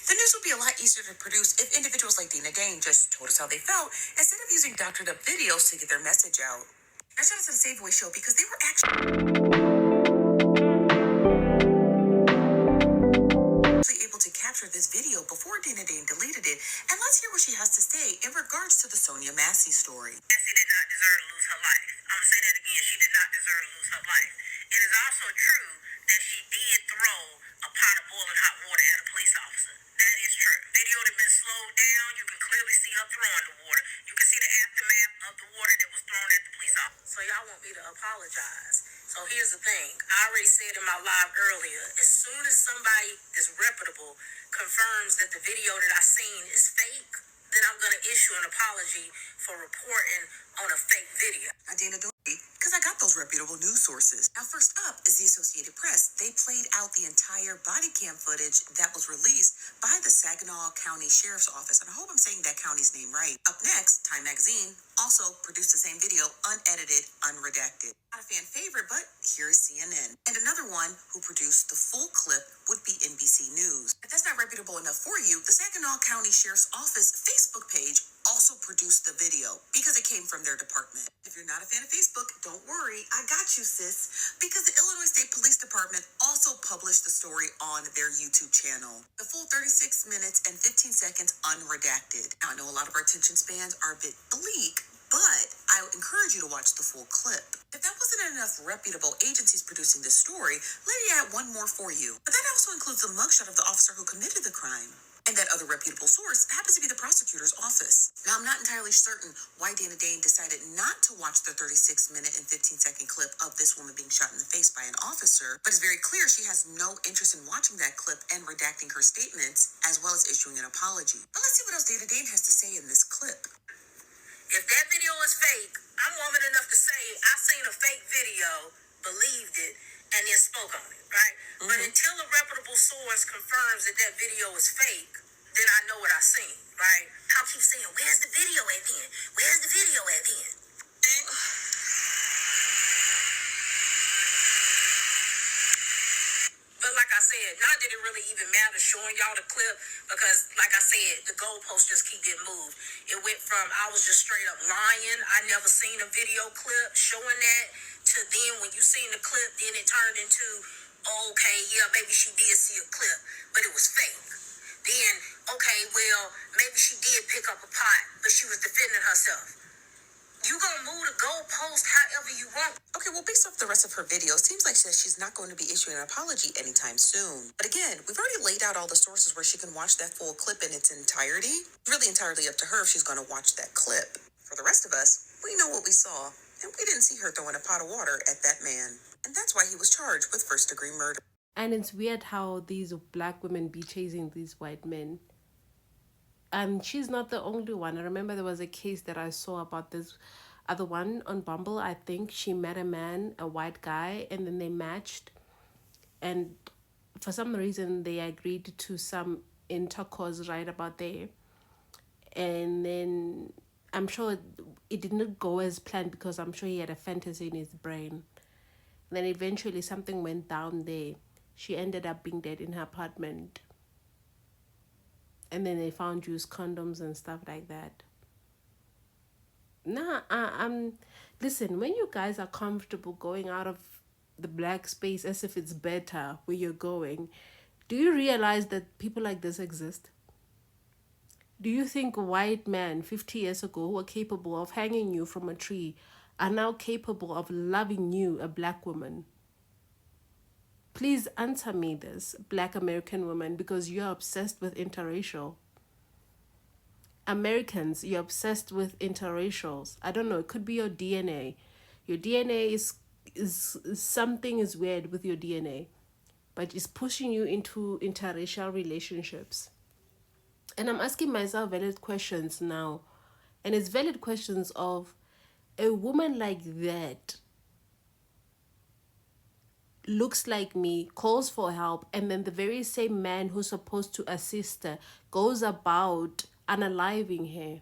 The news would be a lot easier to produce if individuals like Dina Dane just told us how they felt instead of using doctored up videos to get their message out. I shout out to the Save Away Show because they were actually able to capture this video before Dina Dane deleted it, and let's hear what she has to say in regards to the Sonya Massey story. Massey did not deserve to lose her life. I'm going to say that again. She did not deserve to lose her life. It is also true that she did throw a pot of boiling hot water at a police officer. That is true. Video had been slowed down. You can clearly see her throwing the water. You can see the aftermath of the water that was thrown at the police officer. So y'all want me to apologize. So here's the thing. I already said in my live earlier, as soon as somebody is reputable confirms that the video that I seen is fake, then I'm going to issue an apology for reporting on a fake video. Now, Dana, don't because I got those reputable news sources. Now, first up is the Associated Press. They played out the entire body cam footage that was released by the Saginaw County Sheriff's Office, and I hope I'm saying that county's name right. Up next, Time Magazine also produced the same video, unedited, unredacted. Not a fan favorite, but here is CNN. And another one who produced the full clip would be NBC News. If that's not reputable enough for you, the Saginaw County Sheriff's Office Facebook page also produced the video because it came from their department. If you're not a fan of Facebook, don't worry, I got you, sis, because the Illinois State Police Department also published the story on their YouTube channel. The full 36 minutes and 15 seconds unredacted. Now, I know a lot of our attention spans are a bit bleak, but I would encourage you to watch the full clip. If that wasn't enough reputable agencies producing this story, let me add one more for you. But that also includes the mugshot of the officer who committed the crime. And that other reputable source happens to be the prosecutor's office. Now, I'm not entirely certain why Dana Dane decided not to watch the 36-minute and 15-second clip of this woman being shot in the face by an officer, but it's very clear she has no interest in watching that clip and redacting her statements, as well as issuing an apology. But let's see what else Dana Dane has to say in this clip. If that video is fake, I'm woman enough to say I seen a fake video, believed it, and then spoke on it, right? But until a reputable source confirms that that video is fake, then I know what I seen, right? I'll keep saying, where's the video at then? Where's the video at then? But like I said, not that it really even matters showing y'all the clip, because like I said, the goalposts just keep getting moved. It went from I was just straight up lying, I never seen a video clip showing that, to then when you seen the clip, then it turned into, oh, okay, yeah, maybe she did see a clip, but it was fake. Then, okay, well, maybe she did pick up a pot, but she was defending herself. You gonna move the goalpost however you want. Okay, well, based off the rest of her video, it seems like she's not going to be issuing an apology anytime soon. But again, we've already laid out all the sources where she can watch that full clip in its entirety. It's really entirely up to her if she's going to watch that clip. For the rest of us, we know what we saw, and we didn't see her throwing a pot of water at that man. And that's why he was charged with first-degree murder. And it's weird how these black women be chasing these white men. And she's not the only one. I remember there was a case that I saw about this other one on Bumble. I think she met a man, a white guy, and then they matched. And for some reason, they agreed to some intercourse right about there. And then I'm sure it did not go as planned because I'm sure he had a fantasy in his brain. And then eventually something went down there. She ended up being dead in her apartment. And then they found used condoms and stuff like that. Listen, when you guys are comfortable going out of the black space as if it's better where you're going, do you realize that people like this exist? Do you think white men 50 years ago who were capable of hanging you from a tree are now capable of loving you, a black woman? Please answer me this, black American woman, because you're obsessed with interracial. Americans, you're obsessed with interracials. I don't know, it could be your DNA. Your DNA is something is weird with your DNA, but it's pushing you into interracial relationships. And I'm asking myself valid questions now. And it's valid questions of a woman like that looks like me, calls for help, and then the very same man who's supposed to assist her goes about unaliving her.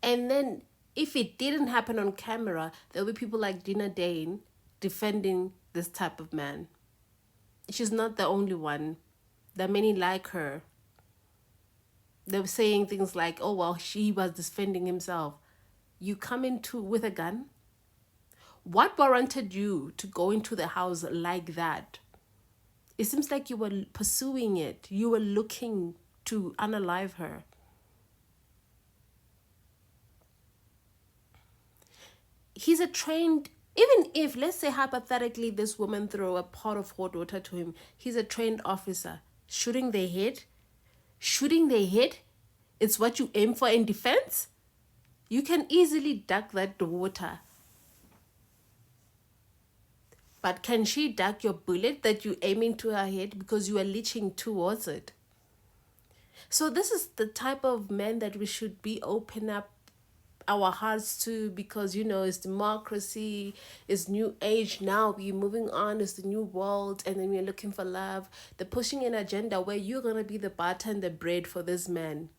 And then if it didn't happen on camera, there'll be people like Dina Dane defending this type of man. She's not the only one. That many like her. They're saying things like, oh, well, she was defending himself. You come into with a gun? What warranted you to go into the house like that? It seems like you were pursuing it. You were looking to unalive her. He's a trained, even if, let's say hypothetically, this woman throw a pot of hot water to him, he's a trained officer. Shooting their head? Shooting their head? It's what you aim for in defense? You can easily duck that water. But can she duck your bullet that you're aiming to her head because you are leaching towards it? So this is the type of man that we should be open up our hearts to, because it's democracy, it's new age now, we're moving on, it's the new world, and then we're looking for love. They're pushing an agenda where you're gonna be the butter and the bread for this man.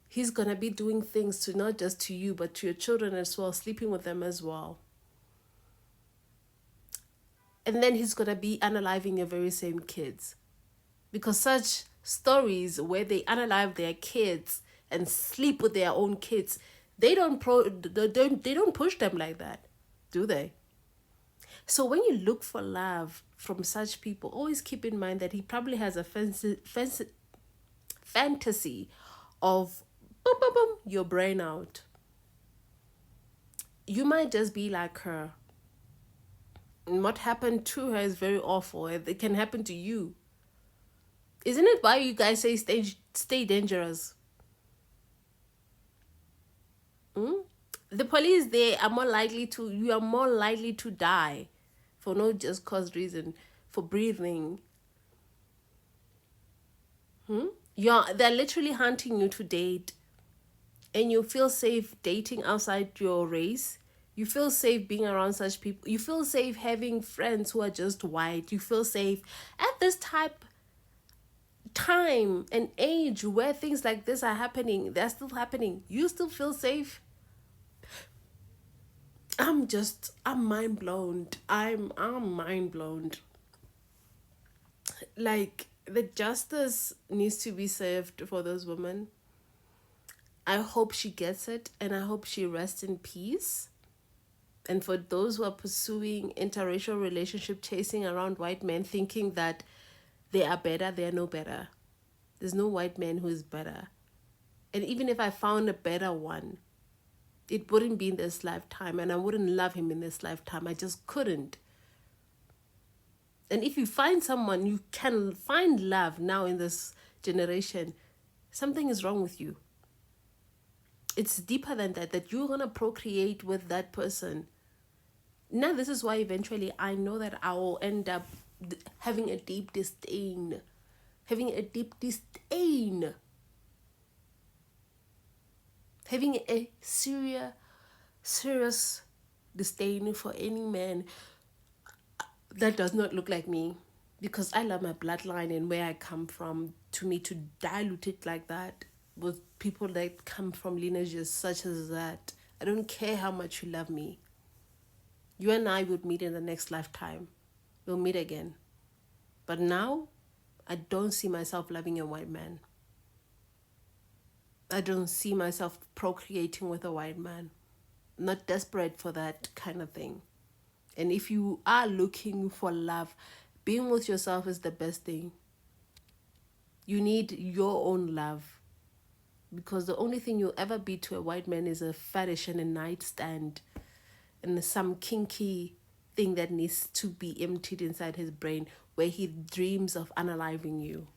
He's gonna be doing things to not just to you but to your children as well, sleeping with them as well. And then he's gonna be unaliving your very same kids. Because such stories where they unalive their kids and sleep with their own kids, they don't push them like that, do they? So when you look for love from such people, always keep in mind that he probably has a fantasy of boom, boom, boom, your brain out. You might just be like her. And what happened to her is very awful. It can happen to you. Isn't it why you guys say stay dangerous? The police, you are more likely to die for no just cause reason, for breathing. They're literally hunting you to date, and you feel safe dating outside your race. You feel safe being around such people. You feel safe having friends who are just white. You feel safe at this time and age where things like this are happening. They're still happening. You still feel safe. I'm mind blown. I'm mind blown. Like, the justice needs to be served for those women. I hope she gets it, and I hope she rests in peace. And for those who are pursuing interracial relationship, chasing around white men, thinking that they are better, they are no better. There's no white man who is better. And even if I found a better one, it wouldn't be in this lifetime, and I wouldn't love him in this lifetime. I just couldn't. And if you find someone, you can find love now in this generation, something is wrong with you. It's deeper than that you're going to procreate with that person. Now, this is why eventually I know that I will end up having a deep disdain. Having a serious disdain for any man that does not look like me, because I love my bloodline and where I come from. To me, to dilute it like that with people that come from lineages such as that, I don't care how much you love me. You and I would meet in the next lifetime. We'll meet again. But now, I don't see myself loving a white man. I don't see myself procreating with a white man. I'm not desperate for that kind of thing. And if you are looking for love, being with yourself is the best thing. You need your own love. Because the only thing you'll ever be to a white man is a fetish and a nightstand and some kinky thing that needs to be emptied inside his brain, where he dreams of unaliving you.